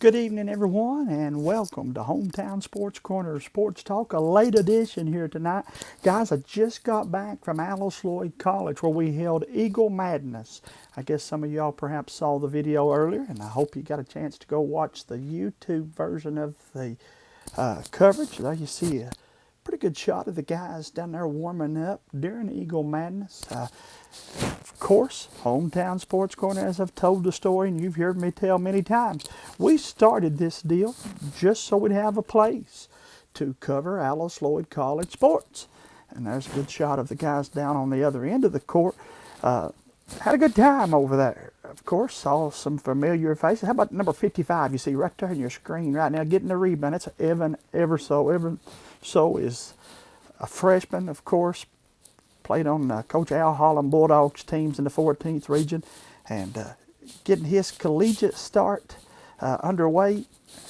Good evening, everyone, and welcome to Hometown Sports Corner Sports Talk, a late edition here tonight. Guys, I just got back from Alice Lloyd College where we held Eagle Madness. I guess some of y'all perhaps saw the video earlier, and I hope you got a chance to go watch the YouTube version of the coverage. There you see a pretty good shot of the guys down there warming up during Eagle Madness. Of course, Hometown Sports Corner, as I've told the story and you've heard me tell many times, we started this deal just so we'd have a place to cover Alice Lloyd College sports. And there's a good shot of the guys down on the other end of the court. Had a good time over there. Of course, saw some familiar faces. How about number 55 you see right there on your screen right now getting the rebound? That's Evan Everso. Evan So is a freshman, of course. Played on Coach Al Holland Bulldogs teams in the 14th region, and getting his collegiate start underway.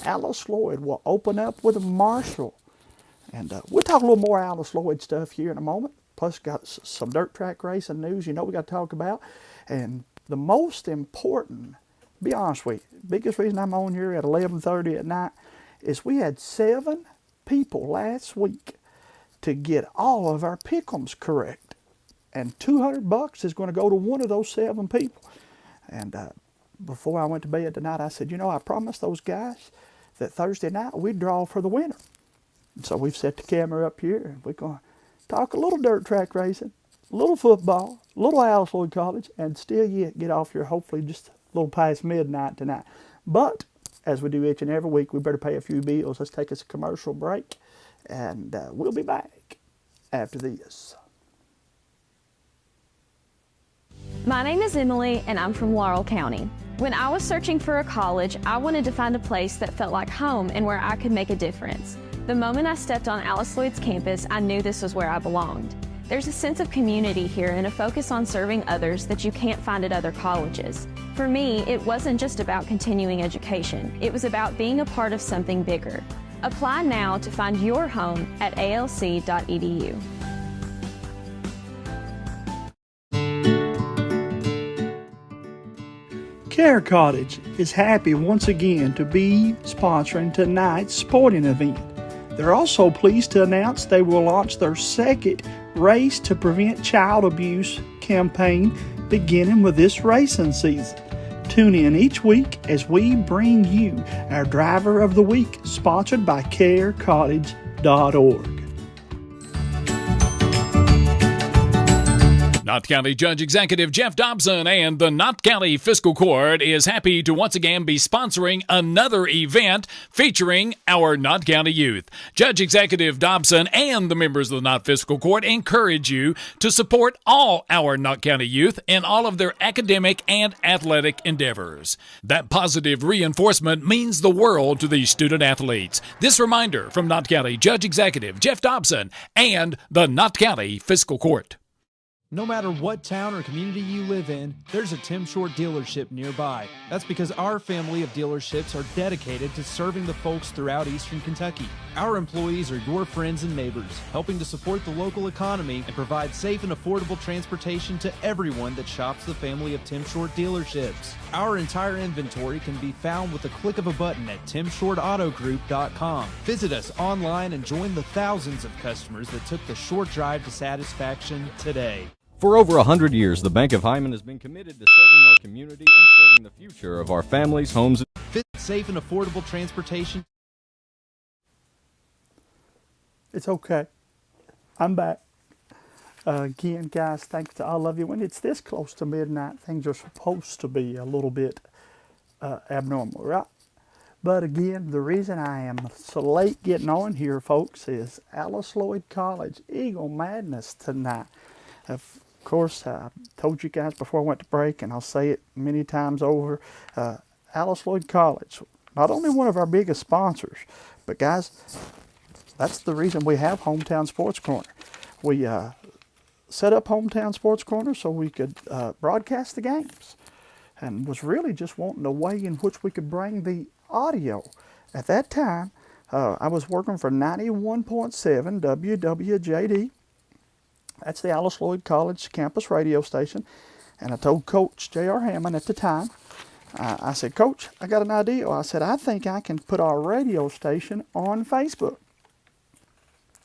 Alice Lloyd will open up with Marshall, and we'll talk a little more Alice Lloyd stuff here in a moment. Plus, got some dirt track racing news we got to talk about, and the most important, be honest with you, biggest reason I'm on here at 11:30 at night is we had 7 people last week to get all of our pick'ems correct, and $200 is going to go to one of those 7 people. And before I went to bed tonight, I said, I promised those guys that Thursday night we'd draw for the winner. And so we've set the camera up here, and we're going to talk a little dirt track racing, a little football, a little Alice Lloyd College, and still yet get off here hopefully just a little past midnight tonight. But as we do each and every week, we better pay a few bills. Let's take us a commercial break, and we'll be back after this. My name is Emily, and I'm from Laurel County. When I was searching for a college, I wanted to find a place that felt like home and where I could make a difference. The moment I stepped on Alice Lloyd's campus, I knew this was where I belonged. There's a sense of community here and a focus on serving others that you can't find at other colleges. For me, it wasn't just about continuing education. It was about being a part of something bigger. Apply now to find your home at alc.edu. Care Cottage is happy once again to be sponsoring tonight's sporting event. They're also pleased to announce they will launch their second Race to Prevent Child Abuse campaign beginning with this racing season. Tune in each week as we bring you our Driver of the Week, sponsored by carecottage.org. Knott County Judge Executive Jeff Dobson and the Knott County Fiscal Court is happy to once again be sponsoring another event featuring our Knott County youth. Judge Executive Dobson and the members of the Knott Fiscal Court encourage you to support all our Knott County youth in all of their academic and athletic endeavors. That positive reinforcement means the world to these student athletes. This reminder from Knott County Judge Executive Jeff Dobson and the Knott County Fiscal Court. No matter what town or community you live in, there's a Tim Short dealership nearby. That's because our family of dealerships are dedicated to serving the folks throughout Eastern Kentucky. Our employees are your friends and neighbors, helping to support the local economy and provide safe and affordable transportation to everyone that shops the family of Tim Short dealerships. Our entire inventory can be found with the click of a button at timshortautogroup.com. Visit us online and join the thousands of customers that took the short drive to satisfaction today. For over 100 years, the Bank of Hyman has been committed to serving our community and serving the future of our families, homes, and safe and affordable transportation. It's okay. I'm back. Again, guys, thanks to all of you. When it's this close to midnight, things are supposed to be a little bit abnormal, right? But again, the reason I am so late getting on here, folks, is Alice Lloyd College Eagle Madness tonight. Of course, I told you guys before I went to break, and I'll say it many times over, Alice Lloyd College, not only one of our biggest sponsors, but guys, that's the reason we have Hometown Sports Corner. We set up Hometown Sports Corner so we could broadcast the games, and was really just wanting a way in which we could bring the audio. At that time, I was working for 91.7 WWJD. That's the Alice Lloyd College campus radio station. And I told Coach J.R. Hammond at the time, I said, Coach, I got an idea. I said, I think I can put our radio station on Facebook.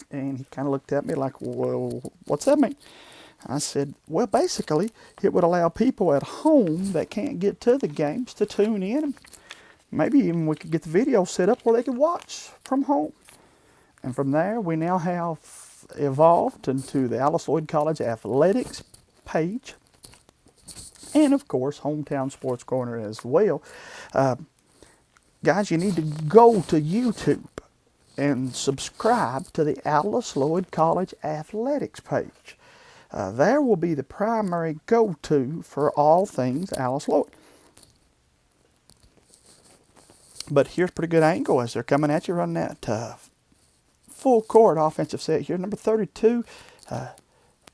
And he kind of looked at me like, well, what's that mean? I said, well, basically, it would allow people at home that can't get to the games to tune in. And maybe even we could get the video set up where they could watch from home. And from there, we now have evolved into the Alice Lloyd College Athletics page. And, of course, Hometown Sports Corner as well. Guys, you need to go to YouTube and subscribe to the Alice Lloyd College Athletics page. There will be the primary go-to for all things Alice Lloyd. But here's a pretty good angle as they're coming at you, running that full court offensive set here. Number 32,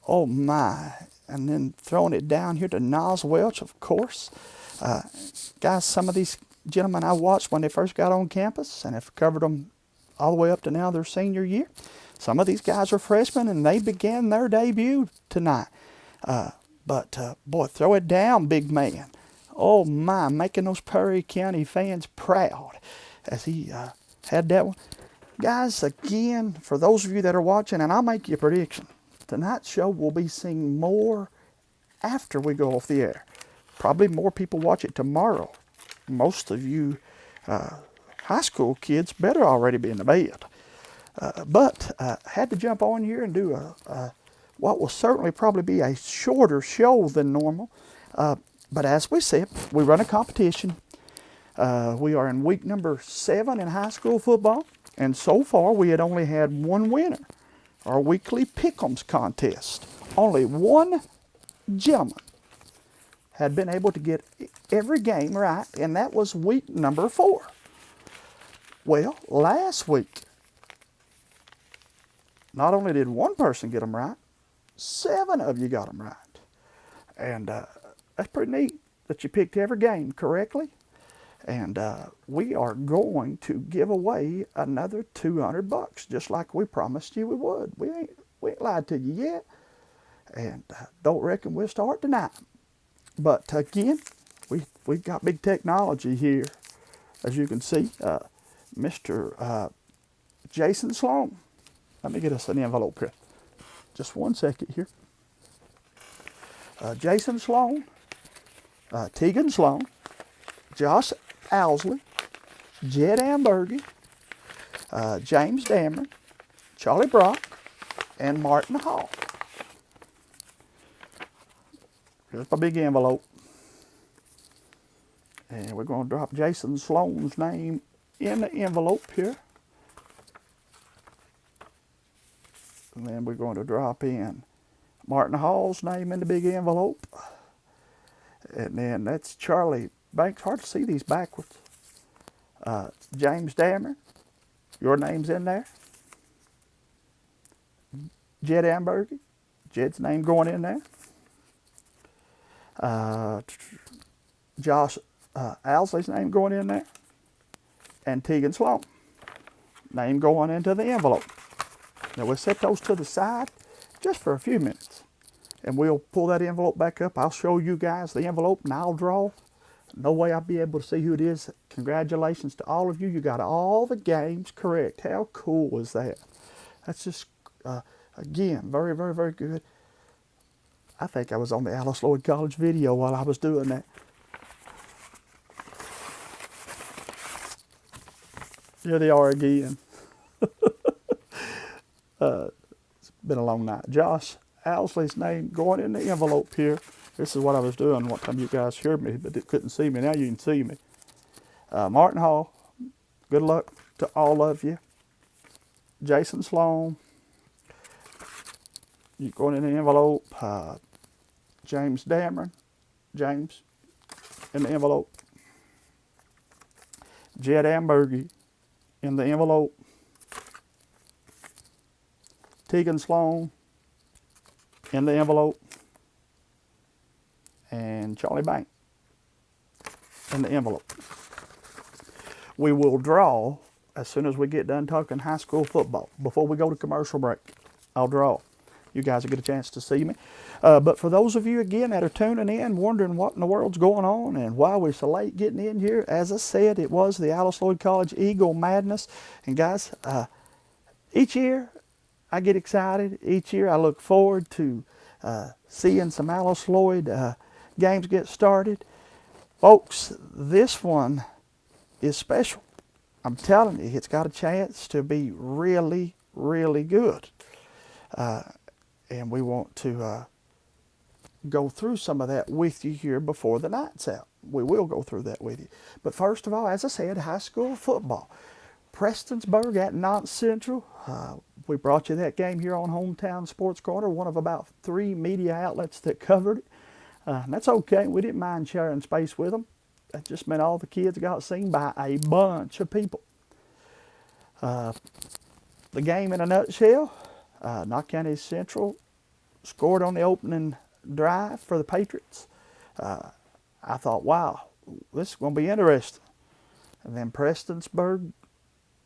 oh my, and then throwing it down here to Nas Welch, of course. Guys, some of these gentlemen I watched when they first got on campus and have covered them all the way up to now their senior year. Some of these guys are freshmen and they began their debut tonight. Boy, throw it down, big man. Oh my, making those Perry County fans proud as he had that one. Guys, again, for those of you that are watching, and I'll make you a prediction, tonight's show will be seen more after we go off the air. Probably more people watch it tomorrow. Most of you high school kids better already be in the bed. But had to jump on here and do what will certainly probably be a shorter show than normal. But as we said, we run a competition. We are in week number 7 in high school football. And so far, we had only had one winner, our weekly Pick'ems contest. Only one gentleman had been able to get every game right, and that was week number 4. Well, last week, not only did one person get them right, 7 of you got them right. And that's pretty neat that you picked every game correctly. And we are going to give away another $200, just like we promised you we would. We ain't lied to you yet. And don't reckon we'll start tonight. But again, we've got big technology here. As you can see, Mr. Jason Sloan. Let me get us an envelope here. Just one second here. Jason Sloan, Tegan Sloan, Josh Owsley, Jed Ambergy, James Dameron, Charlie Brock, and Martin Hall. Here's my big envelope. And we're going to drop Jason Sloan's name in the envelope here. And then we're going to drop in Martin Hall's name in the big envelope. And then that's Charlie Banks. Hard to see these backwards. James Dameron, your name's in there. Jed Ambergy, Jed's name going in there. Josh Owsley's name going in there. And Tegan Sloan, name going into the envelope. Now we'll set those to the side just for a few minutes. And we'll pull that envelope back up. I'll show you guys the envelope and I'll draw. No way I'll be able to see who it is. Congratulations to all of you. You got all the games correct. How cool is that? That's just, again, very, very, very good. I think I was on the Alice Lloyd College video while I was doing that. Here they are again. It's been a long night. Josh Owsley's name going in the envelope here. This is what I was doing one time you guys heard me, but couldn't see me. Now you can see me. Martin Hall, good luck to all of you. Jason Sloan, you going in the envelope. James Dameron, James, in the envelope. Jed Ambergy, in the envelope. Tegan Sloan, in the envelope. And Charlie Bank in the envelope. We will draw as soon as we get done talking high school football. Before we go to commercial break, I'll draw you guys will get a chance to see me. But for those of you, again, that are tuning in, wondering what in the world's going on and why we're so late getting in here, as I said, it was the Alice Lloyd College Eagle Madness. And guys, each year I get excited. Each year I look forward to seeing some Alice Lloyd games get started. Folks, this one is special. I'm telling you, it's got a chance to be really, really good. And we want to go through some of that with you here before the night's out. We will go through that with you. But first of all, as I said, high school football. Prestonsburg at Knox Central. We brought you that game here on Hometown Sports Corner, one of about 3 media outlets that covered it. And that's okay. We didn't mind sharing space with them. That just meant all the kids got seen by a bunch of people. The game in a nutshell, Knox County Central scored on the opening drive for the Patriots. I thought, wow, this is going to be interesting. And then Prestonsburg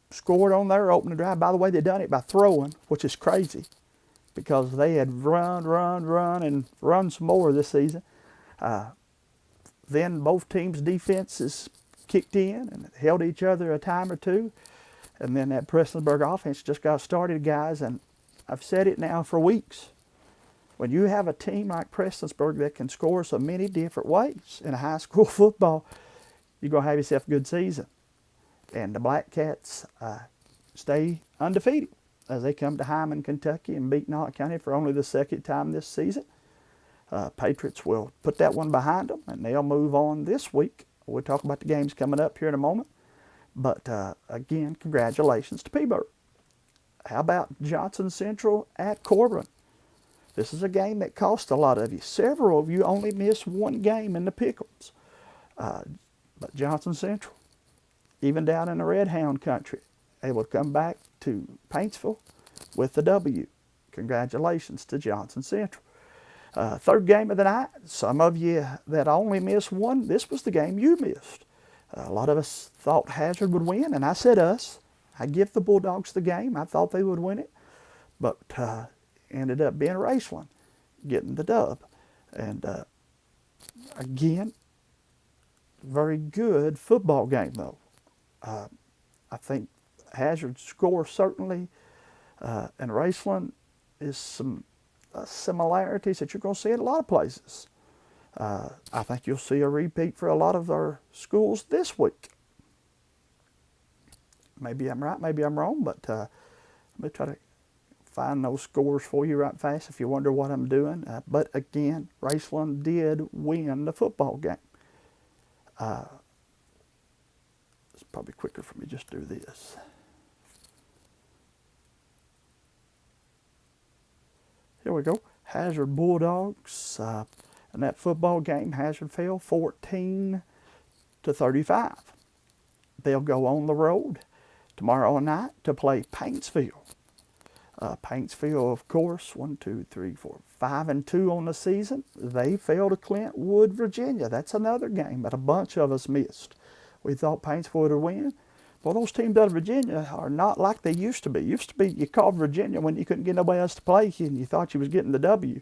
scored on their opening drive. By the way, they done it by throwing, which is crazy because they had run, and run some more this season. Then both teams' defenses kicked in and held each other a time or two. And then that Prestonsburg offense just got started, guys. And I've said it now for weeks. When you have a team like Prestonsburg that can score so many different ways in a high school football, you're going to have yourself a good season. And the Black Cats stay undefeated as they come to Hyman, Kentucky and beat Knox County for only the second time this season. Patriots will put that one behind them and they'll move on this week. We'll talk about the games coming up here in a moment. But again, congratulations to Peaburg. How about Johnson Central at Corbin? This is a game that cost a lot of you. Several of you only missed one game in the pick'ems. But Johnson Central, even down in the Red Hound country, able to come back to Paintsville with the W. Congratulations to Johnson Central. Third game of the night, some of you that only missed one, this was the game you missed. A lot of us thought Hazard would win, and I said us. I give the Bulldogs the game. I thought they would win it, but ended up being Raceland getting the dub. And again, very good football game though. I think Hazard's score certainly and Raceland is some similarities that you're going to see in a lot of places. I think you'll see a repeat for a lot of our schools this week. Maybe I'm right, maybe I'm wrong, but let me try to find those scores for you right fast if you wonder what I'm doing. But again, Raceland did win the football game. It's probably quicker for me to just do this. Here we go. Hazard Bulldogs. In that football game, Hazard fell 14-35. They'll go on the road tomorrow night to play Paintsville. Paintsville, of course, 5-2 on the season. They fell to Clintwood, Virginia. That's another game that a bunch of us missed. We thought Paintsville would win. Well, those teams out of Virginia are not like they used to be. Used to be you called Virginia when you couldn't get nobody else to play you and you thought you was getting the W.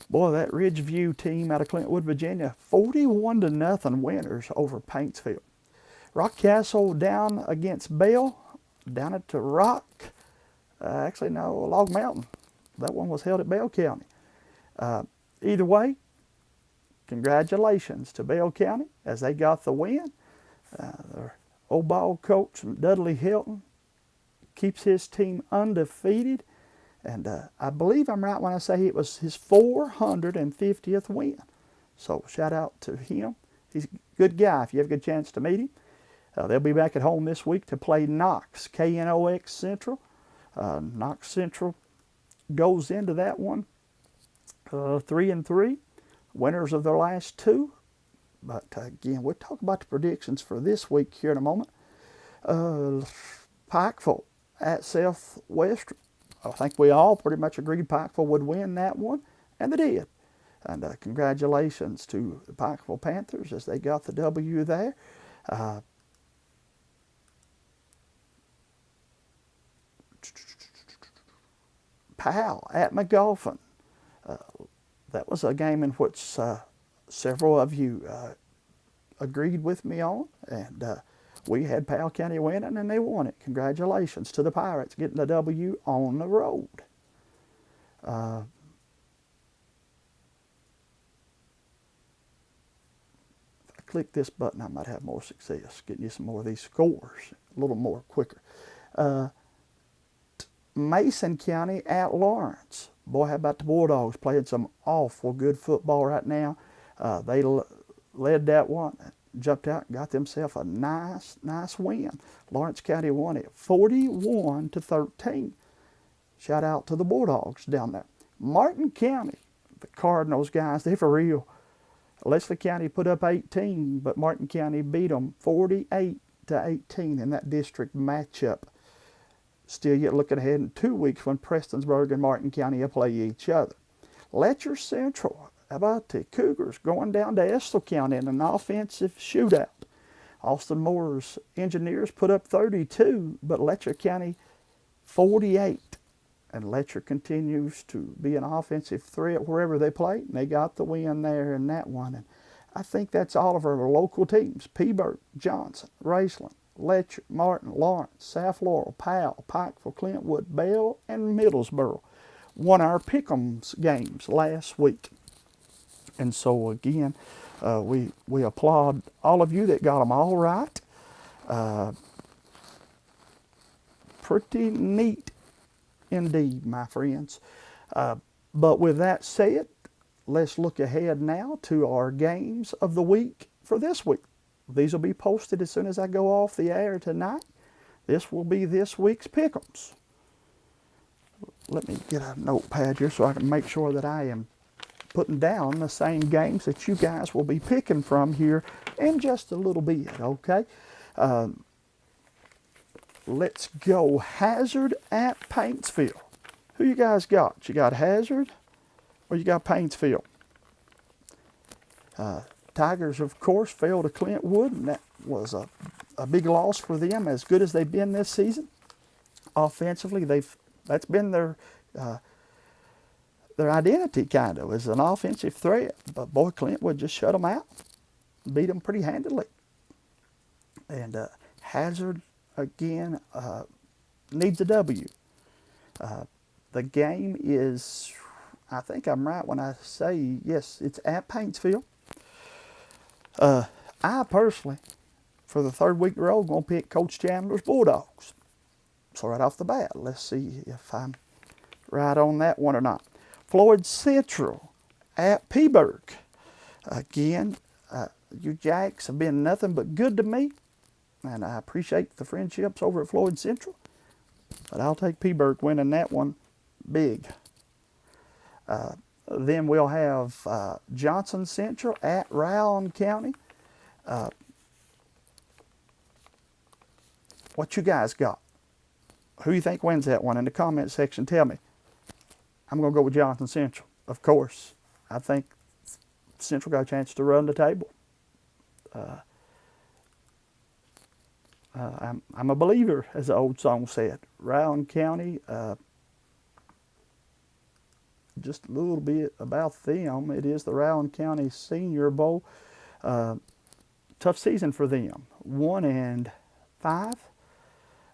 Boy, that Ridgeview team out of Clintwood, Virginia, 41-0 winners over Paintsville. Rock Castle down against Bell, down at the Rock. Log Mountain. That one was held at Bell County. Either way, congratulations to Bell County as they got the win. Their old ball coach, Dudley Hilton, keeps his team undefeated. And I believe I'm right when I say it was his 450th win. So shout out to him. He's a good guy if you have a good chance to meet him. They'll be back at home this week to play Knox, Knox Central. Knox Central goes into that one 3-3, winners of their last two. But again, we'll talk about the predictions for this week here in a moment. Pikeville at Southwestern. I think we all pretty much agreed Pikeville would win that one, and they did. And congratulations to the Pikeville Panthers as they got the W there. Powell at McGoffin. That was a game in which several of you agreed with me on, and we had Powell County winning, and they won it. Congratulations to the Pirates getting the W on the road. If I click this button, I might have more success getting you some more of these scores a little more quicker. Mason County at Lawrence. Boy, how about the Bulldogs playing some awful good football right now. They led that one, jumped out, and got themselves a nice win. Lawrence County won it 41-13. Shout out to the Bulldogs down there. Martin County, the Cardinals guys, they're for real. Leslie County put up 18, but Martin County beat them 48-18 in that district matchup. Still yet looking ahead in 2 weeks when Prestonsburg and Martin County will play each other. Letcher Central, how about the Cougars going down to Estill County in an offensive shootout? Austin Moore's Engineers put up 32, but Letcher County 48. And Letcher continues to be an offensive threat wherever they play. And they got the win there in that one. And I think that's all of our local teams. Peaburg, Johnson, Raceland, Letcher, Martin, Lawrence, South Laurel, Powell, Pikeville, Clintwood, Bell, and Middlesboro won our Pick'ems games last week. And so again, we applaud all of you that got them all right. Pretty neat indeed, my friends. But with that said, let's look ahead now to our games of the week for this week. These will be posted as soon as I go off the air tonight. This will be this week's Pick'ems. Let me get a notepad here so I can make sure that I am putting down the same games that you guys will be picking from here in just a little bit, okay? Let's go Hazard at Paintsville. Who you guys got? You got Hazard or you got Paintsville? Tigers, of course, fell to Clintwood, and that was a big loss for them, as good as they've been this season. Offensively, that's been their identity, kind of, as an offensive threat. But boy, Clintwood just shut them out, beat them pretty handily. And Hazard, again, needs a W. The game is, I think I'm right when I say, yes, it's at Paintsville. I personally, for the third week in a row, going to pick Coach Chandler's Bulldogs. So right off the bat, let's see if I'm right on that one or not. Floyd Central at Peaburg. Again, you Jacks have been nothing but good to me, and I appreciate the friendships over at Floyd Central. But I'll take Peaburg winning that one big. Then we'll have Johnson Central at Rowan County. What you guys got? Who you think wins that one? In the comment section, tell me. I'm going to go with Johnson Central, of course. I think Central got a chance to run the table. I'm a believer, as the old song said. Rowan County, just a little bit about them. It is the Rowan County Senior Bowl. Tough season for them. 1-5.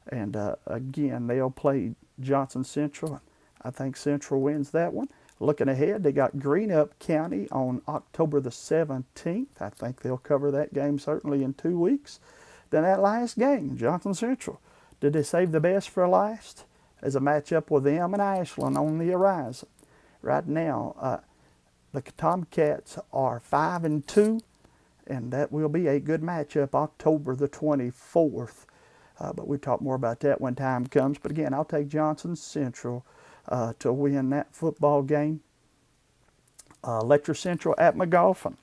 And again, they'll play Johnson Central. I think Central wins that one. Looking ahead, they got Greenup County on October the 17th. I think they'll cover that game certainly in 2 weeks. Then that last game, Johnson Central. Did they save the best for last? As a matchup with them and Ashland on the horizon. Right now, the Tomcats are 5-2, and that will be a good matchup October the 24th. But we'll talk more about that when time comes. But again, I'll take Johnson Central to win that football game. Letcher Central at McGoffin.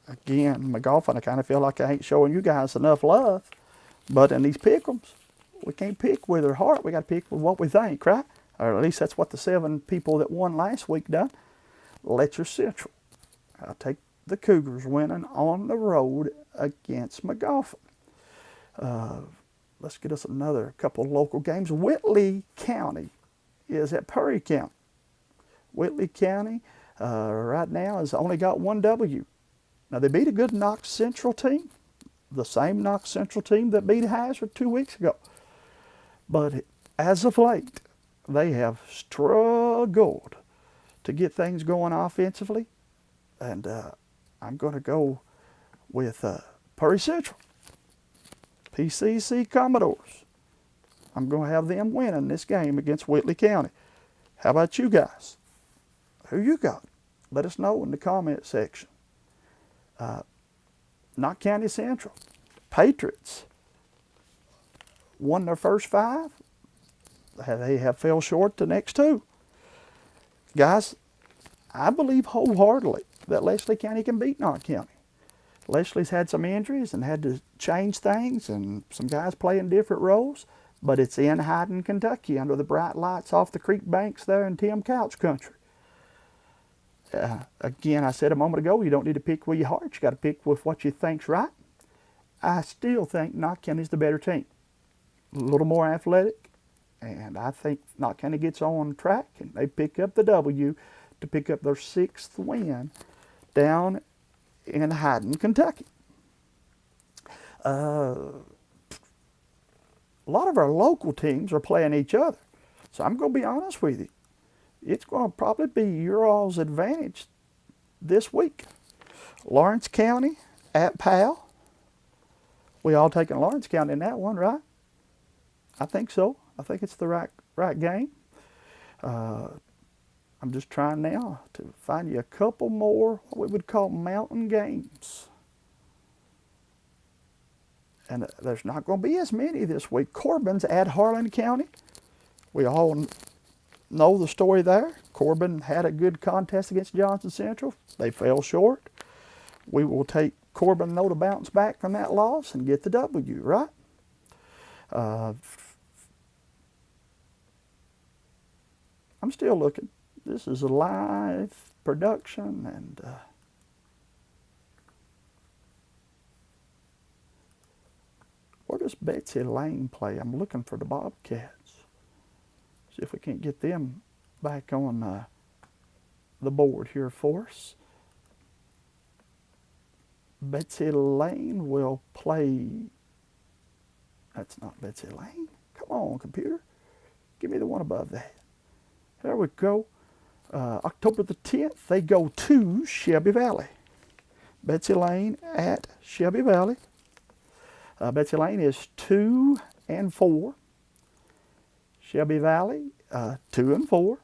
Again, McGoffin, I kind of feel like I ain't showing you guys enough love. But in these pick'ems, we can't pick with our heart. We got to pick with what we think, right? Or at least that's what the 7 people that won last week done. Letcher Central. I'll take the Cougars winning on the road against McGoffin. Let's get us another couple of local games. Whitley County is at Perry County. Whitley County right now has only got one W. Now they beat a good Knox Central team, the same Knox Central team that beat Hazard 2 weeks ago. But as of late, they have struggled to get things going offensively. And I'm going to go with Perry Central. PCC Commodores. I'm going to have them winning this game against Whitley County. How about you guys? Who you got? Let us know in the comment section. Knott County Central. Patriots won their first 5. They have fell short the next 2. Guys, I believe wholeheartedly that Leslie County can beat Knott County. Leslie's had some injuries and had to change things, and some guys playing different roles, but it's in Hyden, Kentucky, under the bright lights off the creek banks there in Tim Couch country. Again, I said a moment ago, you don't need to pick with your heart. You got to pick with what you think's right. I still think Knott County's the better team. A little more athletic, and I think Knott County gets on track, and they pick up the W to pick up their 6th win down in Hyden, Kentucky. A lot of our local teams are playing each other. So I'm going to be honest with you. It's going to probably be your all's advantage this week. Lawrence County at Powell. We all taking Lawrence County in that one, right? I think so. I think it's the right game. I'm just trying now to find you a couple more what we would call mountain games. And there's not going to be as many this week. Corbin's at Harlan County. We all know the story there. Corbin had a good contest against Johnson Central. They fell short. We will take Corbin though to bounce back from that loss and get the W, right? I'm still looking. This is a live production, and where does Betsy Lane play? I'm looking for the Bobcats. See if we can't get them back on the board here for us. Betsy Lane will play. That's not Betsy Lane. Come on, computer. Give me the one above that. There we go. October the 10th, they go to Shelby Valley. Betsy Lane at Shelby Valley. Betsy Lane is 2-4. Shelby Valley, 2-4.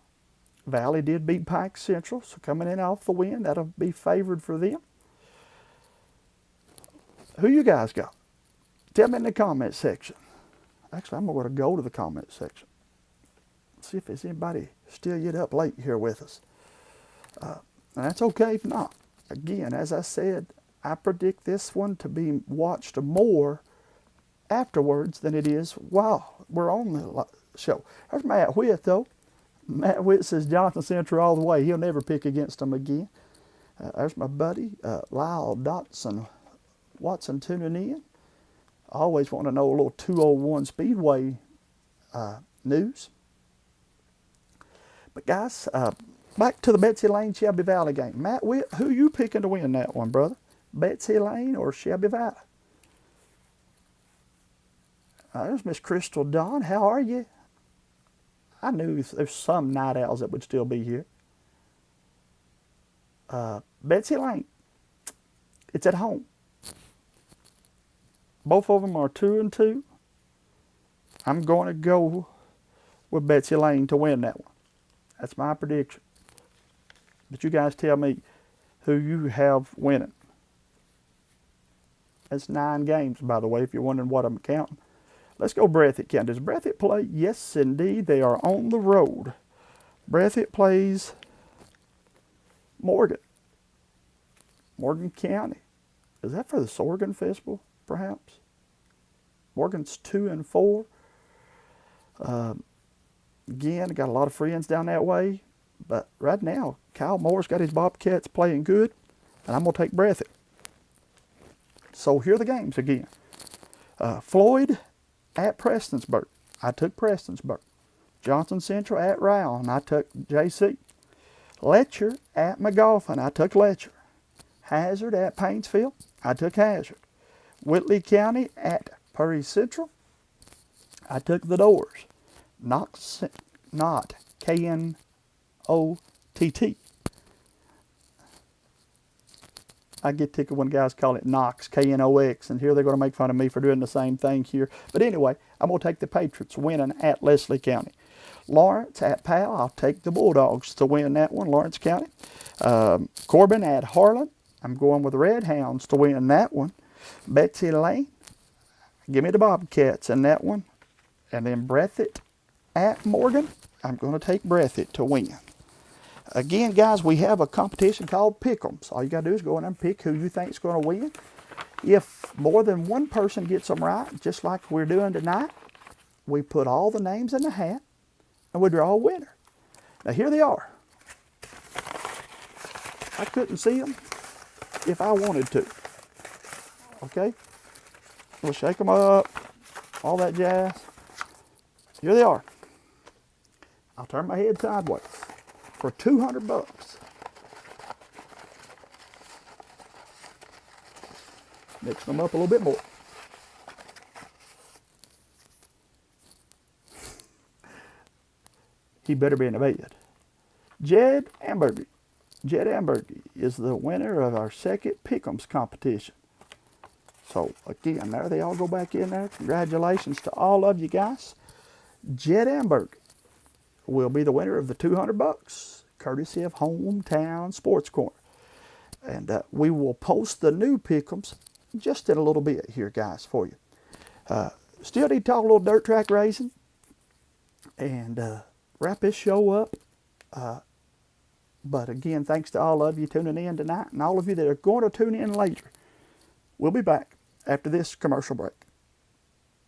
Valley did beat Pike Central, so coming in off the win, that'll be favored for them. Who you guys got? Tell me in the comment section. Actually, I'm going to go to the comment section. See if there's anybody still yet up late here with us. And that's okay if not. Again, as I said, I predict this one to be watched more afterwards than it is while we're on the show. There's Matt Witt, though. Matt Witt says Johnson Central all the way. He'll never pick against them again. There's my buddy, Lyle Watson tuning in. I always want to know a little 201 Speedway news. But guys, back to the Betsy Lane Shelby Valley game. Matt Witt, who you picking to win that one, brother? Betsy Lane or Shelby Valley? There's Miss Crystal Dawn. How are you? I knew there's some night owls that would still be here. Betsy Lane. It's at home. Both of them are 2-2. I'm going to go with Betsy Lane to win that one. That's my prediction. But you guys tell me who you have winning. That's 9 games, by the way, if you're wondering what I'm counting. Let's go Breathitt County. Does Breathitt play? Yes, indeed. They are on the road. Breathitt plays Morgan. Morgan County. Is that for the Sorghum Festival, perhaps? Morgan's 2-4. Again, got a lot of friends down that way. But right now, Kyle Moore's got his Bobcats playing good. And I'm going to take Breathitt. So here are the games again. Floyd at Prestonsburg. I took Prestonsburg. Johnson Central at Rowan, I took JC. Letcher at McGoffin, I took Letcher. Hazard at Paintsville, I took Hazard. Whitley County at Perry Central, I took the Doors. Knox, not K-N-O-T-T. I get tickled when guys call it Knox, K-N-O-X, and here they're going to make fun of me for doing the same thing here. But anyway, I'm going to take the Patriots winning at Leslie County. Lawrence at Powell, I'll take the Bulldogs to win that one, Lawrence County. Corbin at Harlan, I'm going with the Red Hounds to win that one. Betsy Lane, give me the Bobcats in that one. And then Breathitt at Morgan, I'm going to take Breathitt to win. Again, guys, we have a competition called Pick'ems. All you got to do is go in and pick who you think is going to win. If more than one person gets them right, just like we're doing tonight, we put all the names in the hat and we draw a winner. Now, here they are. I couldn't see them if I wanted to. Okay? We'll shake them up, all that jazz. Here they are. I'll turn my head sideways. For $200. Mix them up a little bit more. He better be in the bed. Jed Ambergy. Jed Ambergy is the winner of our second Pick'ems competition. So again, there they all go back in there. Congratulations to all of you guys. Jed Ambergy will be the winner of the $200, courtesy of Hometown Sports Corner. And we will post the new Pick'ems just in a little bit here, guys, for you. Still need to talk a little dirt track racing and wrap this show up. But again, thanks to all of you tuning in tonight and all of you that are going to tune in later. We'll be back after this commercial break.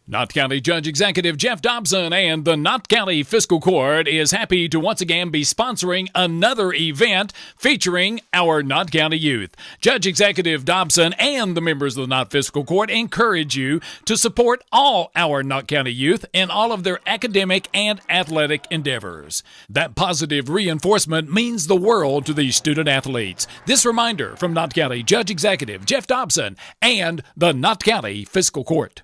Knott County Judge Executive Jeff Dobson and the Knott County Fiscal Court is happy to once again be sponsoring another event featuring our Knott County youth. Judge Executive Dobson and the members of the Knott Fiscal Court encourage you to support all our Knott County youth in all of their academic and athletic endeavors. That positive reinforcement means the world to these student athletes. This reminder from Knott County Judge Executive Jeff Dobson and the Knott County Fiscal Court.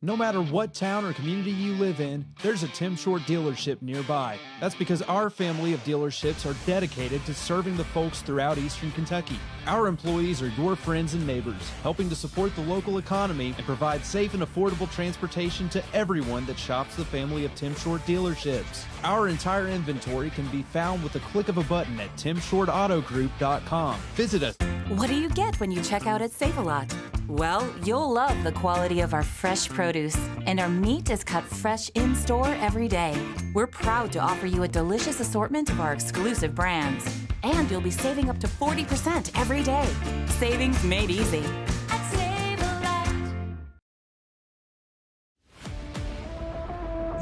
No matter what town or community you live in, there's a Tim Short dealership nearby. That's because our family of dealerships are dedicated to serving the folks throughout Eastern Kentucky. Our employees are your friends and neighbors, helping to support the local economy and provide safe and affordable transportation to everyone that shops the family of Tim Short dealerships. Our entire inventory can be found with the click of a button at timshortautogroup.com. Visit us. What do you get when you check out at Save-A-Lot? Well, you'll love the quality of our fresh produce, and our meat is cut fresh in-store every day. We're proud to offer you a delicious assortment of our exclusive brands, and you'll be saving up to 40% every day. Savings made easy. At Save-A-Lot.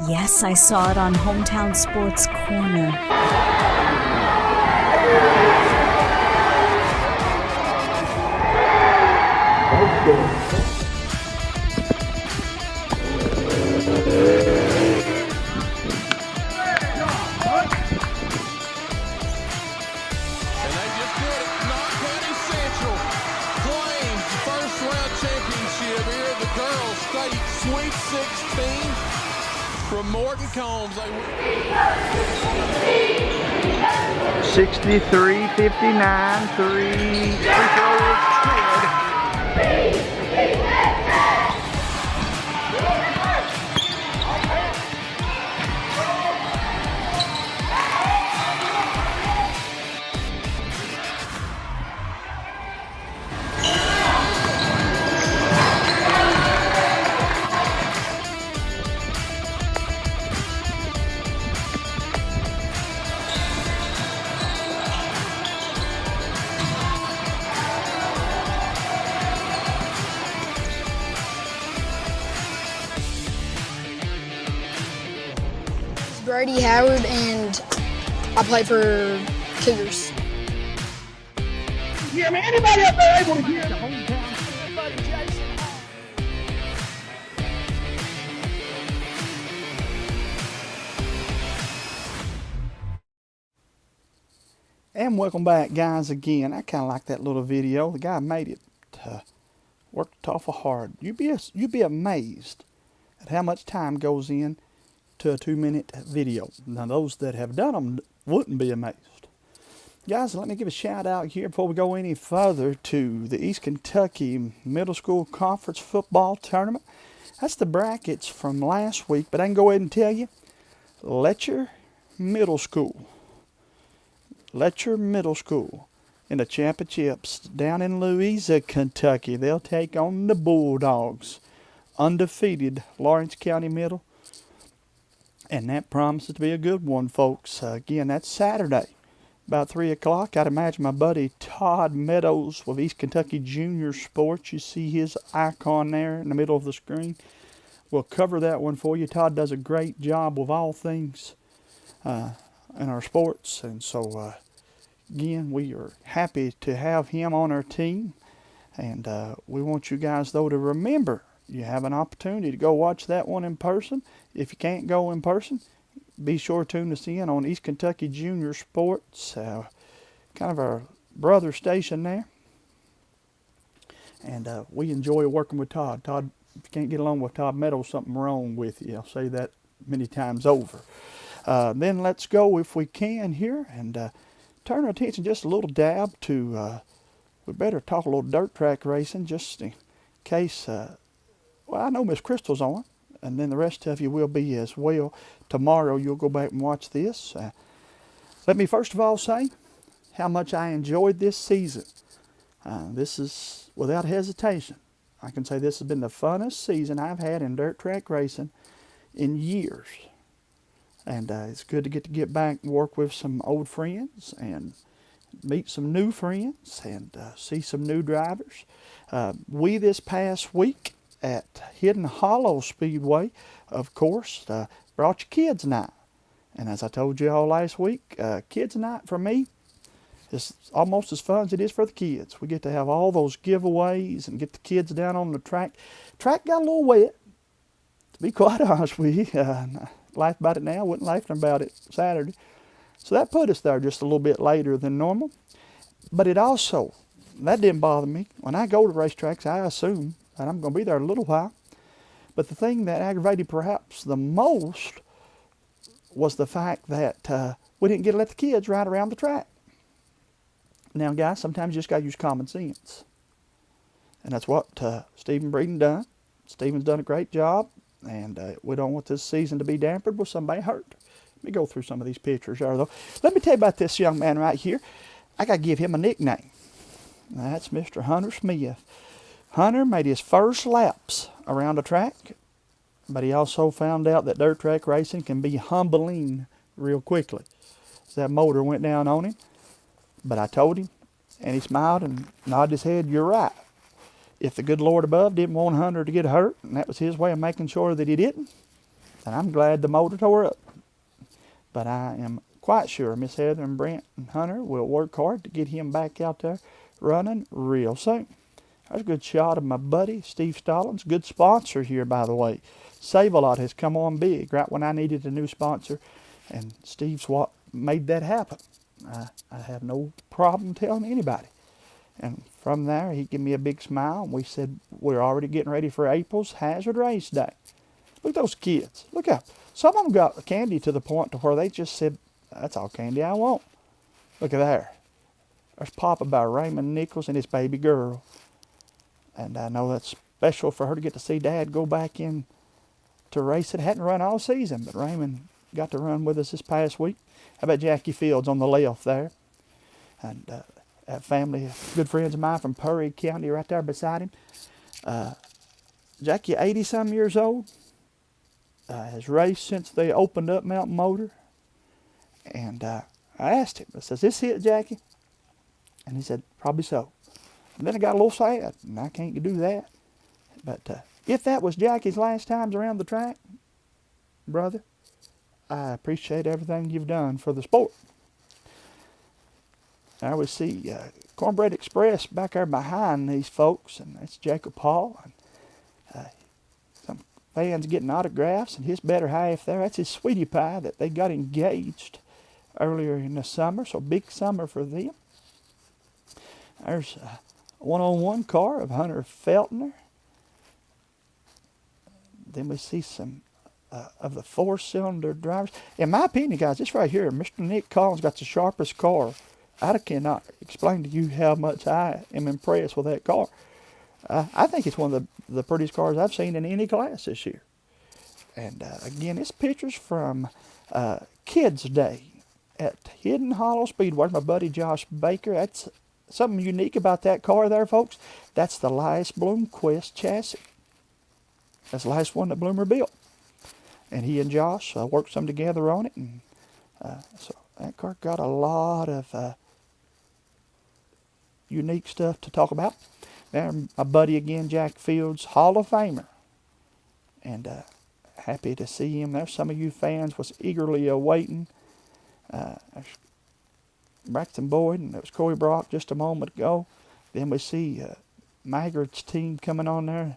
Yes, I saw it on Hometown Sports Corner. 16 from Morton Combs. 63-59, free throw is good. Brady Howard, and I play for Cougars. Yeah, man, anybody up there able to hear the hometown buddy Jason? And welcome back, guys, again. I kind of like that little video. The guy made it. Worked awful hard. You'd be amazed at how much time goes in to a 2-minute video. Now, those that have done them wouldn't be amazed. Guys, let me give a shout out here before we go any further to the East Kentucky Middle School Conference Football Tournament. That's the brackets from last week, but I can go ahead and tell you, Letcher Middle School in the championships down in Louisa, Kentucky. They'll take on the Bulldogs, undefeated Lawrence County Middle. And that promises to be a good one, folks. Again, that's Saturday, about 3 o'clock. I'd imagine my buddy Todd Meadows with East Kentucky Junior Sports. You see his icon there in the middle of the screen. We'll cover that one for you. Todd does a great job with all things in our sports. And so, again, we are happy to have him on our team. And we want you guys, though, to remember, you have an opportunity to go watch that one in person. If you can't go in person, be sure to tune us in on East Kentucky Junior Sports, kind of our brother station there. And we enjoy working with Todd. Todd, if you can't get along with Todd Meadows, something wrong with you. I'll say that many times over. Then let's go, if we can, here and turn our attention just a little dab to, we better talk a little dirt track racing just in case, well, I know Miss Crystal's on, and then the rest of you will be as well. Tomorrow you'll go back and watch this. Let me first of all say how much I enjoyed this season. This is, without hesitation, I can say this has been the funnest season I've had in dirt track racing in years. And it's good to get back and work with some old friends and meet some new friends and see some new drivers. We this past week at Hidden Hollow Speedway, of course, brought you Kids Night. And as I told you all last week, Kids Night for me is almost as fun as it is for the kids. We get to have all those giveaways and get the kids down on the track. Track got a little wet, to be quite honest with you. Laugh about it now, wasn't laughing about it Saturday. So that put us there just a little bit later than normal. But it also, that didn't bother me. When I go to racetracks, I assume that I'm going to be there a little while. But the thing that aggravated perhaps the most was the fact that we didn't get to let the kids ride around the track. Now, guys, sometimes you just got to use common sense. And that's what Stephen Breeden done. Stephen's done a great job. And we don't want this season to be dampened with somebody hurt. Let me go through some of these pictures here, though. Let me tell you about this young man right here. I got to give him a nickname. That's Mr. Hunter Smith. Hunter made his first laps around the track, but he also found out that dirt track racing can be humbling real quickly. So that motor went down on him, but I told him, and he smiled and nodded his head, "You're right. If the good Lord above didn't want Hunter to get hurt, and that was his way of making sure that he didn't, then I'm glad the motor tore up. But I am quite sure Miss Heather and Brent and Hunter will work hard to get him back out there running real soon." There's a good shot of my buddy, Steve Stallings. Good sponsor here, by the way. Save-A-Lot has come on big right when I needed a new sponsor, and Steve's what made that happen. I have no problem telling anybody. And from there, he gave me a big smile, and we said, we're already getting ready for April's Hazard Race Day. Look at those kids. Look out. Some of them got candy to the point to where they just said, "That's all candy I want." Look at there. There's Papa by Raymond Nichols and his baby girl. And I know that's special for her to get to see Dad go back in to race it. Hadn't run all season, but Raymond got to run with us this past week. How about Jackie Fields on the left there? And that family, good friends of mine from Perry County right there beside him. Jackie, 80-some years old, has raced since they opened up Mountain Motor. And I asked him, I said, "Is this it, Jackie?" And he said, "Probably so." And then I got a little sad, and I can't do that. But if that was Jackie's last times around the track, brother, I appreciate everything you've done for the sport. Now we see Cornbread Express back there behind these folks, and that's Jacob Paul. And some fans getting autographs, and his better half there, that's his sweetie pie that they got engaged earlier in the summer, so big summer for them. There's a one-on-one car of Hunter Feltner. Then we see some of the four-cylinder drivers. In my opinion, guys, this right here, Mr. Nick Collins got the sharpest car. I cannot explain to you how much I am impressed with that car. I think it's one of the prettiest cars I've seen in any class this year. And again, it's pictures from Kids Day at Hidden Hollow Speedway. My buddy Josh Baker. That's something unique about that car there, folks. That's the last Bloomquist chassis. That's the last one that Bloomer built. And he and Josh worked some together on it. And so that car got a lot of unique stuff to talk about. There, my buddy again, Jack Fields, Hall of Famer. And happy to see him there. Some of you fans was eagerly awaiting Braxton Boyd, and it was Corey Brock just a moment ago. Then we see Maggart's team coming on there.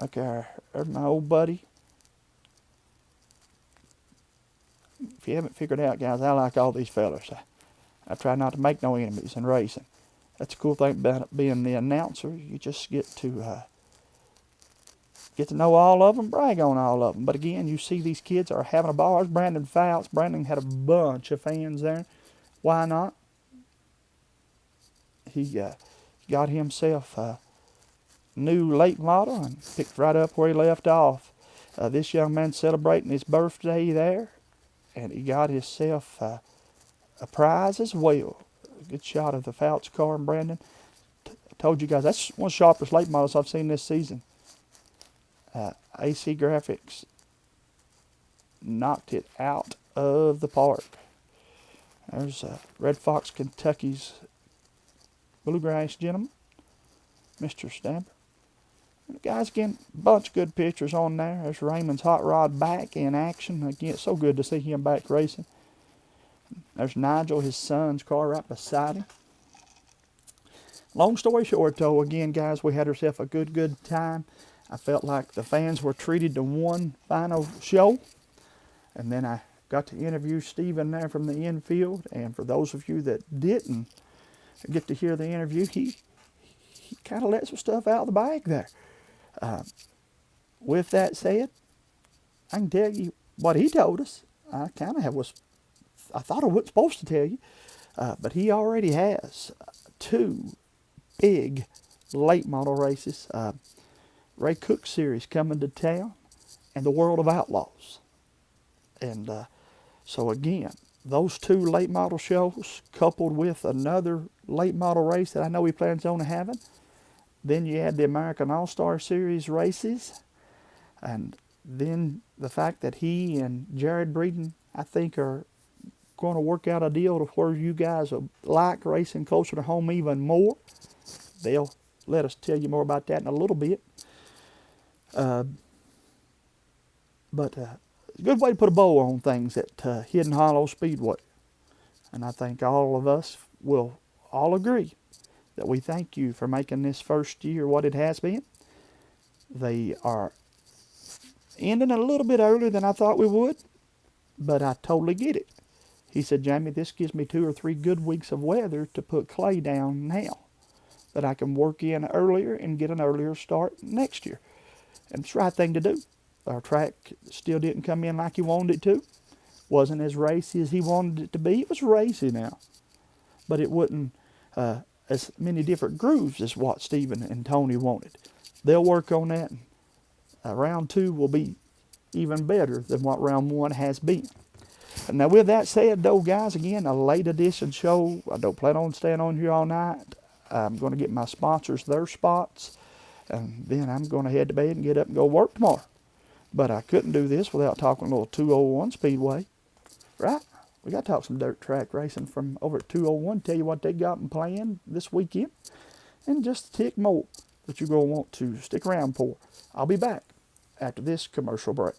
Okay, there's my old buddy. If you haven't figured out, guys, I like all these fellas. I try not to make no enemies in racing. That's the cool thing about being the announcer. You just get to know all of them, brag on all of them. But again, you see these kids are having a ball. There's Brandon Fouts. Brandon had a bunch of fans there. Why not? He got himself a new late model and picked right up where he left off. This young man celebrating his birthday there, and he got himself a prize as well. A good shot of the Fouts car, and Brandon. I told you guys, that's one of the sharpest late models I've seen this season. AC Graphics knocked it out of the park. There's Red Fox, Kentucky's Bluegrass gentleman, Mr. Stamper. And guys, again, a bunch of good pictures on there. There's Raymond's Hot Rod back in action. Again, it's so good to see him back racing. There's Nigel, his son's car, right beside him. Long story short, though, again, guys, we had ourselves a good time. I felt like the fans were treated to one final show. And then I got to interview Stephen there from the infield. And for those of you that didn't get to hear the interview, he kind of let some stuff out of the bag there. With that said, I can tell you what he told us. I thought I wasn't supposed to tell you. But he already has 2 big late model races. Ray Cook Series coming to town, and the World of Outlaws. And so again, those 2 late model shows coupled with another late model race that I know he plans on having. Then you add the American All-Star Series races, and then the fact that he and Jared Breeden, I think, are going to work out a deal to where you guys will like racing closer to home even more. They'll let us tell you more about that in a little bit. But a good way to put a bow on things at Hidden Hollow Speedway. And I think all of us will all agree that we thank you for making this first year what it has been. They are ending a little bit earlier than I thought we would, but I totally get it. He said, Jamie, this gives me 2 or 3 good weeks of weather to put clay down now, that I can work in earlier and get an earlier start next year. And it's the right thing to do. Our track still didn't come in like he wanted it to. Wasn't as racy as he wanted it to be. It was racy now. But it wasn't as many different grooves as what Stephen and Tony wanted. They'll work on that. And round 2 will be even better than what round 1 has been. And now with that said, though, guys, again, a late edition show. I don't plan on staying on here all night. I'm going to get my sponsors their spots. And then I'm going to head to bed and get up and go work tomorrow. But I couldn't do this without talking a little 201 Speedway. Right? We got to talk some dirt track racing from over at 201. Tell you what they got in plan this weekend. And just a tick more that you're going to want to stick around for. I'll be back after this commercial break.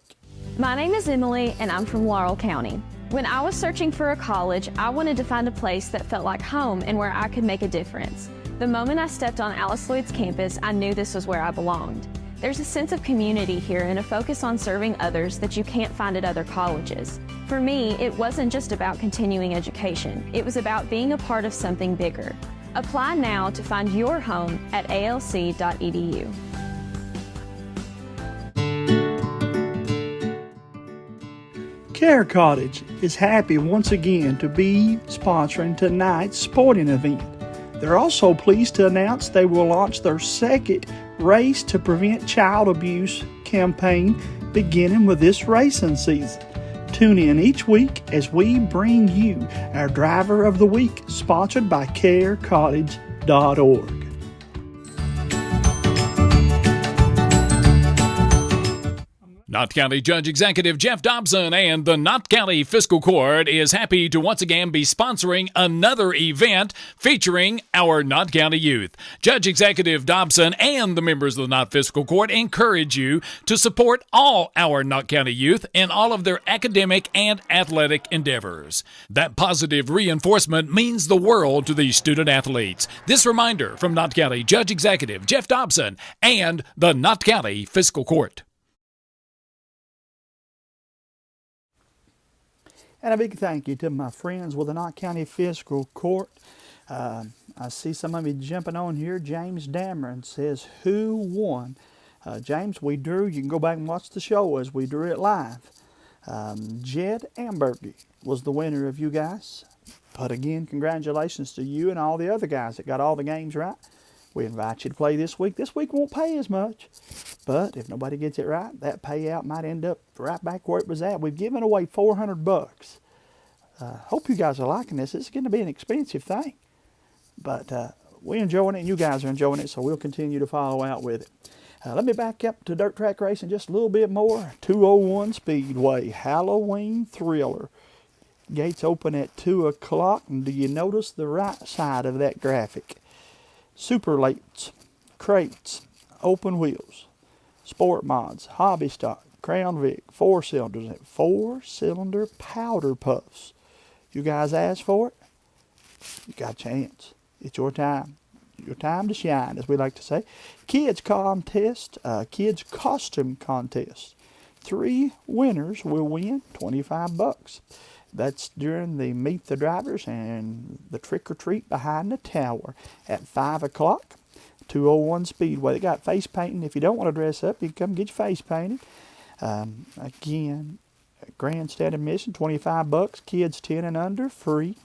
My name is Emily, and I'm from Laurel County. When I was searching for a college, I wanted to find a place that felt like home and where I could make a difference. The moment I stepped on Alice Lloyd's campus, I knew this was where I belonged. There's a sense of community here and a focus on serving others that you can't find at other colleges. For me, it wasn't just about continuing education. It was about being a part of something bigger. Apply now to find your home at alc.edu. Care Cottage is happy once again to be sponsoring tonight's sporting event. They're also pleased to announce they will launch their second Race to Prevent Child Abuse campaign beginning with this racing season. Tune in each week as we bring you our Driver of the Week, sponsored by carecottage.org. Knott County Judge Executive Jeff Dobson and the Knott County Fiscal Court is happy to once again be sponsoring another event featuring our Knott County youth. Judge Executive Dobson and the members of the Knott Fiscal Court encourage you to support all our Knott County youth in all of their academic and athletic endeavors. That positive reinforcement means the world to these student athletes. This reminder from Knott County Judge Executive Jeff Dobson and the Knott County Fiscal Court. And a big thank you to my friends with the Knott County Fiscal Court. I see some of you jumping on here. James Dameron says, who won? James, we drew. You can go back and watch the show as we drew it live. Jed Ambergy was the winner of you guys. But again, congratulations to you and all the other guys that got all the games right. We invite you to play this week. This week won't pay as much, but if nobody gets it right, that payout might end up right back where it was at. We've given away $400. Hope you guys are liking this. It's going to be an expensive thing, but we're enjoying it, and you guys are enjoying it, so we'll continue to follow out with it. Let me back up to dirt track racing just a little bit more. 201 Speedway, Halloween Thriller. Gates open at 2 o'clock, and do you notice the right side of that graphic? Super Lates, Crates, Open Wheels, Sport Mods, Hobby Stock, Crown Vic, 4-cylinders, and 4-cylinder powder puffs. You guys asked for it? You got a chance. It's your time. Your time to shine, as we like to say. Kids contest, kids costume contest. 3 winners will win $25. That's during the Meet the Drivers and the Trick or Treat behind the tower at 5 o'clock. 201 Speedway. They got face painting. If you don't want to dress up, you can come get your face painted. Again, grandstand admission, $25. Kids 10 and under, free.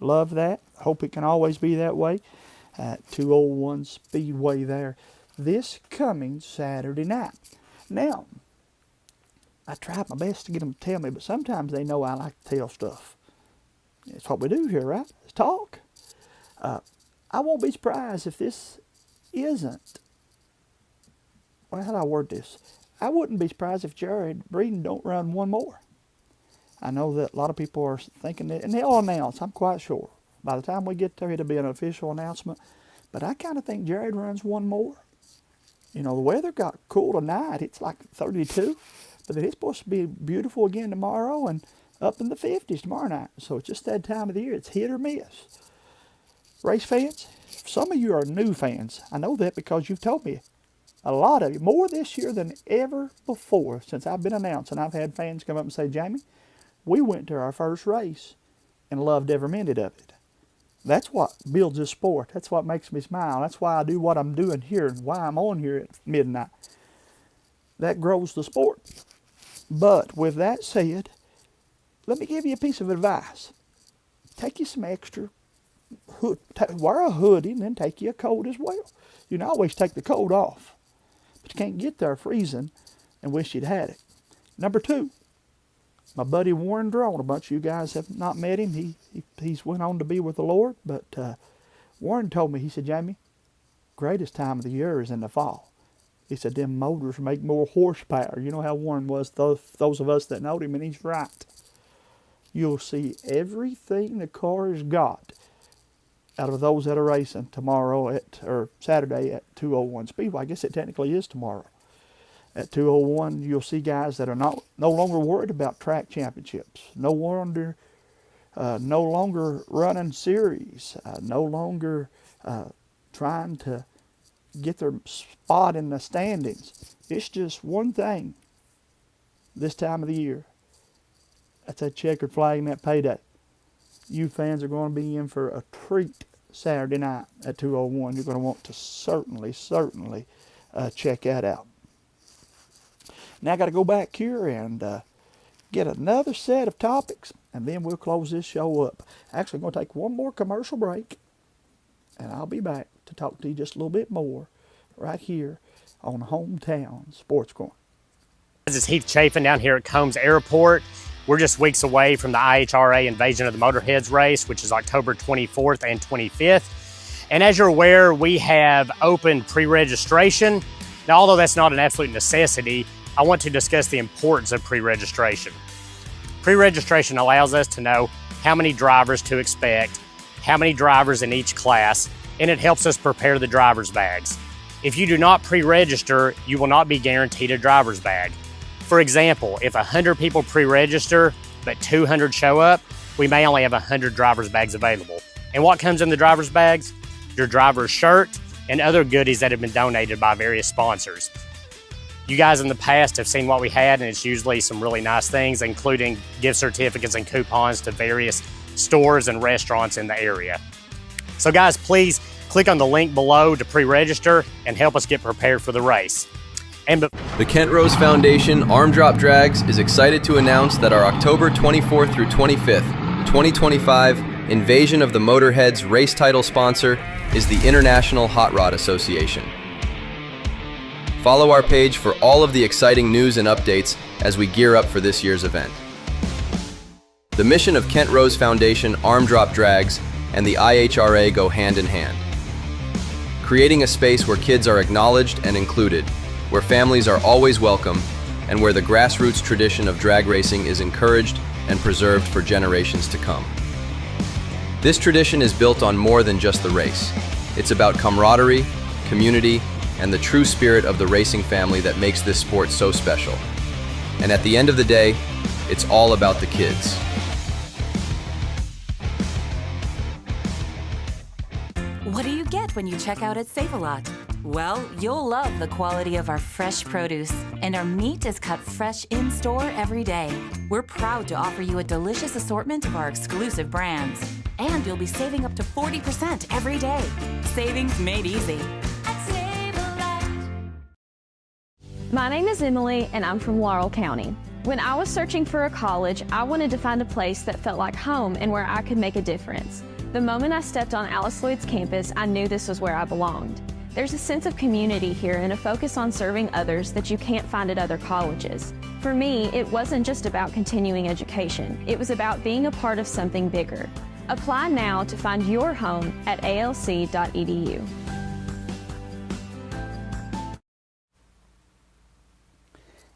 Love that. Hope it can always be that way at 201 Speedway there this coming Saturday night. Now, I tried my best to get them to tell me, but sometimes they know I like to tell stuff. It's what we do here, right? It's talk. I won't be surprised if this isn't, well, how do I word this? I wouldn't be surprised if Jared Breeden don't run one more. I know that a lot of people are thinking that, and they'll announce, I'm quite sure. By the time we get there, it'll be an official announcement. But I kind of think Jared runs one more. You know, the weather got cool tonight. It's like 32. But then it's supposed to be beautiful again tomorrow and up in the 50s tomorrow night. So it's just that time of the year. It's hit or miss. Race fans, some of you are new fans. I know that because you've told me. A lot of you, more this year than ever before since I've been announcing. I've had fans come up and say, Jamie, we went to our first race and loved every minute of it. That's what builds this sport. That's what makes me smile. That's why I do what I'm doing here and why I'm on here at midnight. That grows the sport. But with that said, let me give you a piece of advice. Take you some extra hood, wear a hoodie, and then take you a coat as well. You can always take the coat off, but you can't get there freezing and wish you'd had it. Number 2, my buddy Warren Drone. A bunch of you guys have not met him. He's went on to be with the Lord, but Warren told me, he said, Jamie, greatest time of the year is in the fall. He said, them motors make more horsepower. You know how Warren was, those of us that know him, and he's right. You'll see everything the car has got out of those that are racing tomorrow or Saturday at 201 Speedway. I guess it technically is tomorrow. At 201, you'll see guys that are no longer worried about track championships. No longer running series. No longer trying to get their spot in the standings. It's just one thing this time of the year. That's that checkered flag and that payday. You fans are going to be in for a treat Saturday night at 201. You're going to want to certainly check that out. Now I got to go back here and get another set of topics, and then we'll close this show up. Actually, I'm going to take one more commercial break, and I'll be back to talk to you just a little bit more right here on Hometown Sports Corner. This is Heath Chafin down here at Combs Airport. We're just weeks away from the IHRA Invasion of the Motorheads race, which is October 24th and 25th. And as you're aware, we have open pre-registration. Now, although that's not an absolute necessity, I want to discuss the importance of pre-registration. Pre-registration allows us to know how many drivers to expect, how many drivers in each class, and it helps us prepare the driver's bags. If you do not pre-register, you will not be guaranteed a driver's bag. For example, if 100 people pre-register, but 200 show up, we may only have 100 driver's bags available. And what comes in the driver's bags? Your driver's shirt and other goodies that have been donated by various sponsors. You guys in the past have seen what we had, and it's usually some really nice things, including gift certificates and coupons to various stores and restaurants in the area. So guys, please click on the link below to pre-register and help us get prepared for the race. The Kent Rose Foundation Arm Drop Drags is excited to announce that our October 24th through 25th, 2025 Invasion of the Motorheads race title sponsor is the International Hot Rod Association. Follow our page for all of the exciting news and updates as we gear up for this year's event. The mission of Kent Rose Foundation Arm Drop Drags and the IHRA go hand in hand. Creating a space where kids are acknowledged and included, where families are always welcome, and where the grassroots tradition of drag racing is encouraged and preserved for generations to come. This tradition is built on more than just the race. It's about camaraderie, community, and the true spirit of the racing family that makes this sport so special. And at the end of the day, it's all about the kids. What do you get when you check out at Save-A-Lot? Well, you'll love the quality of our fresh produce, and our meat is cut fresh in-store every day. We're proud to offer you a delicious assortment of our exclusive brands, and you'll be saving up to 40% every day. Savings made easy. At Save-A-Lot. My name is Emily, and I'm from Laurel County. When I was searching for a college, I wanted to find a place that felt like home and where I could make a difference. The moment I stepped on Alice Lloyd's campus, I knew this was where I belonged. There's a sense of community here and a focus on serving others that you can't find at other colleges. For me, it wasn't just about continuing education. It was about being a part of something bigger. Apply now to find your home at alc.edu.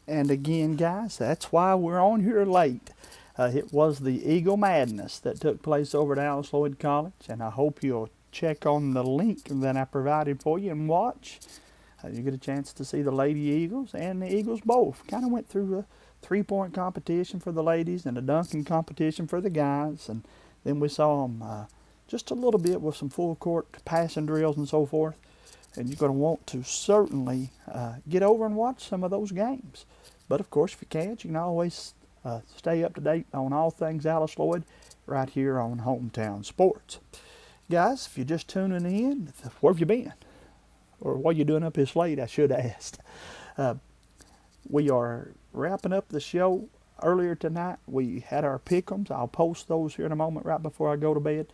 And again, guys, that's why we're on here late. It was the Eagle Madness that took place over at Alice Lloyd College, and I hope you'll check on the link that I provided for you and watch. You get a chance to see the Lady Eagles and the Eagles both. Kind of went through a three-point competition for the ladies and a dunking competition for the guys, and then we saw them just a little bit with some full court passing drills and so forth. And you're going to want to certainly get over and watch some of those games. But of course, if you can't, you can always stay up to date on all things Alice Lloyd right here on Hometown Sports. Guys, if you're just tuning in, where have you been? Or what are you doing up this late, I should ask. We are wrapping up the show earlier tonight. We had our pick'ems. I'll post those here in a moment right before I go to bed.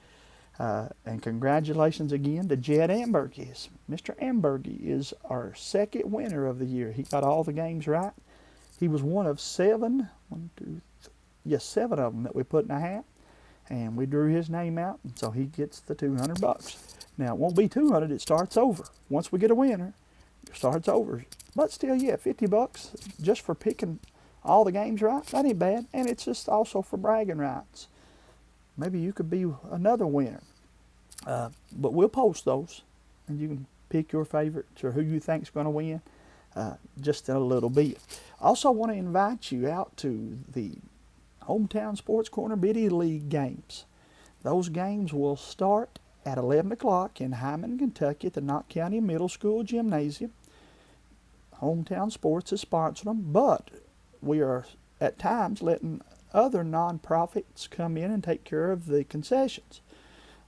And congratulations again to Jed Ambergy. Mr. Ambergy is our second winner of the year. He got all the games right. He was one of seven of them that we put in a hat. And we drew his name out, and so he gets the $200. Now, it won't be 200, it starts over. Once we get a winner, it starts over. But still, yeah, $50 just for picking all the games right. That ain't bad, and it's just also for bragging rights. Maybe you could be another winner. But we'll post those, and you can pick your favorites or who you think's going to win just in a little bit. I also want to invite you out to the Hometown Sports Corner Biddy League games. Those games will start at 11 o'clock in Hyman, Kentucky at the Knott County Middle School Gymnasium. Hometown Sports is sponsoring them, but we are at times letting other nonprofits come in and take care of the concessions.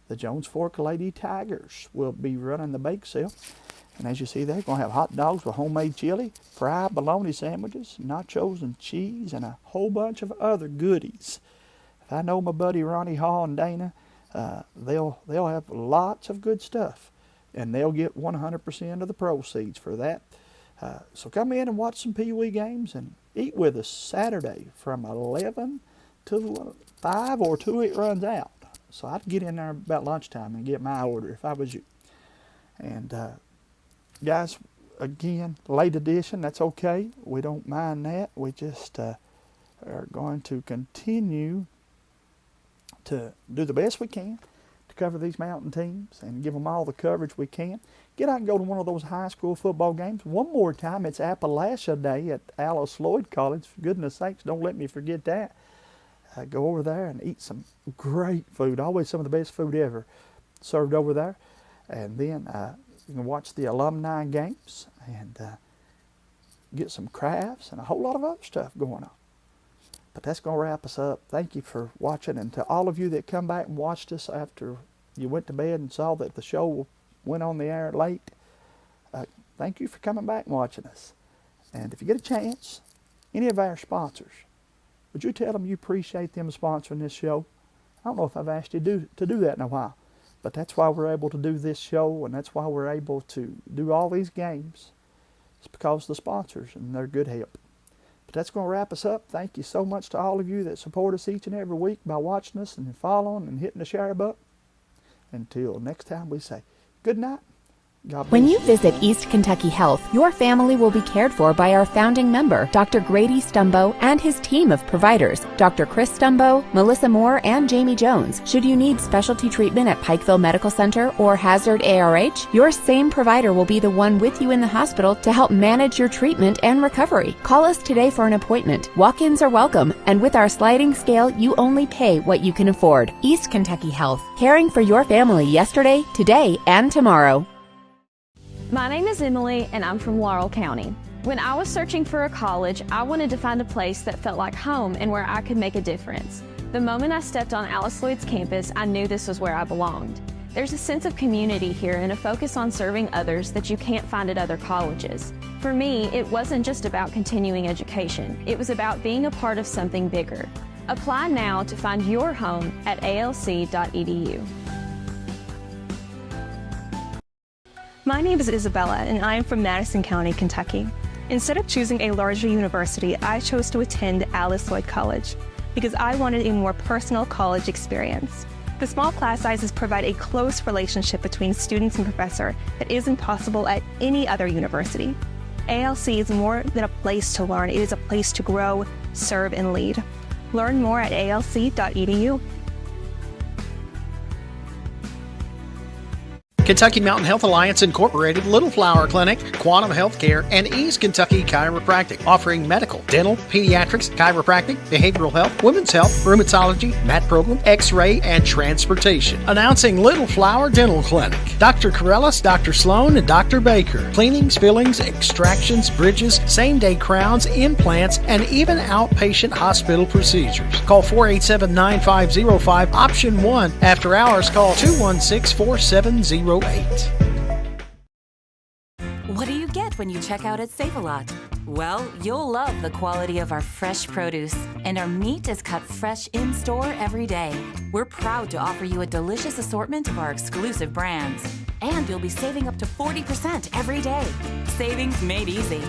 The Jones Fork Lady Tigers will be running the bake sale. And as you see, they're going to have hot dogs with homemade chili, fried bologna sandwiches, nachos and cheese, and a whole bunch of other goodies. If I know my buddy Ronnie Hall and Dana, they'll have lots of good stuff, and they'll get 100% of the proceeds for that. So come in and watch some Pee Wee games and eat with us Saturday from 11 to 5 or 2 it runs out. So I'd get in there about lunchtime and get my order if I was you. And guys, again, late edition, that's okay. We don't mind that. We just are going to continue to do the best we can to cover these mountain teams and give them all the coverage we can. Get out and go to one of those high school football games. One more time, it's Appalachia Day at Alice Lloyd College. For goodness sakes, don't let me forget that. Go over there and eat some great food. Always some of the best food ever served over there. And then you can watch the alumni games and get some crafts and a whole lot of other stuff going on. But that's going to wrap us up. Thank you for watching. And to all of you that come back and watched us after you went to bed and saw that the show went on the air late, thank you for coming back and watching us. And if you get a chance, any of our sponsors, would you tell them you appreciate them sponsoring this show? I don't know if I've asked you to do that in a while, but that's why we're able to do this show, and that's why we're able to do all these games. It's because of the sponsors and their good help. But that's going to wrap us up. Thank you so much to all of you that support us each and every week by watching us and following and hitting the share button. Until next time, we say good night. God bless. When you visit East Kentucky Health, your family will be cared for by our founding member, Dr. Grady Stumbo, and his team of providers, Dr. Chris Stumbo, Melissa Moore, and Jamie Jones. Should you need specialty treatment at Pikeville Medical Center or Hazard ARH, your same provider will be the one with you in the hospital to help manage your treatment and recovery. Call us today for an appointment. Walk-ins are welcome, and with our sliding scale, you only pay what you can afford. East Kentucky Health, caring for your family yesterday, today, and tomorrow. My name is Emily, and I'm from Laurel County. When I was searching for a college, I wanted to find a place that felt like home and where I could make a difference. The moment I stepped on Alice Lloyd's campus, I knew this was where I belonged. There's a sense of community here and a focus on serving others that you can't find at other colleges. For me, it wasn't just about continuing education. It was about being a part of something bigger. Apply now to find your home at alc.edu. My name is Isabella, and I am from Madison County, Kentucky. Instead of choosing a larger university, I chose to attend Alice Lloyd College because I wanted a more personal college experience. The small class sizes provide a close relationship between students and professor that isn't possible at any other university. ALC is more than a place to learn, it is a place to grow, serve, and lead. Learn more at alc.edu. Kentucky Mountain Health Alliance Incorporated, Little Flower Clinic, Quantum Healthcare, and East Kentucky Chiropractic, offering medical, dental, pediatrics, chiropractic, behavioral health, women's health, rheumatology, mat program, x-ray, and transportation. Announcing Little Flower Dental Clinic. Dr. Corellis, Dr. Sloan, and Dr. Baker. Cleanings, fillings, extractions, bridges, same-day crowns, implants, and even outpatient hospital procedures. Call 487-9505, option 1. After hours, call 216-4708. What do you get when you check out at Save-A-Lot? Well, you'll love the quality of our fresh produce, and our meat is cut fresh in-store every day. We're proud to offer you a delicious assortment of our exclusive brands, and you'll be saving up to 40% every day. Savings made easy.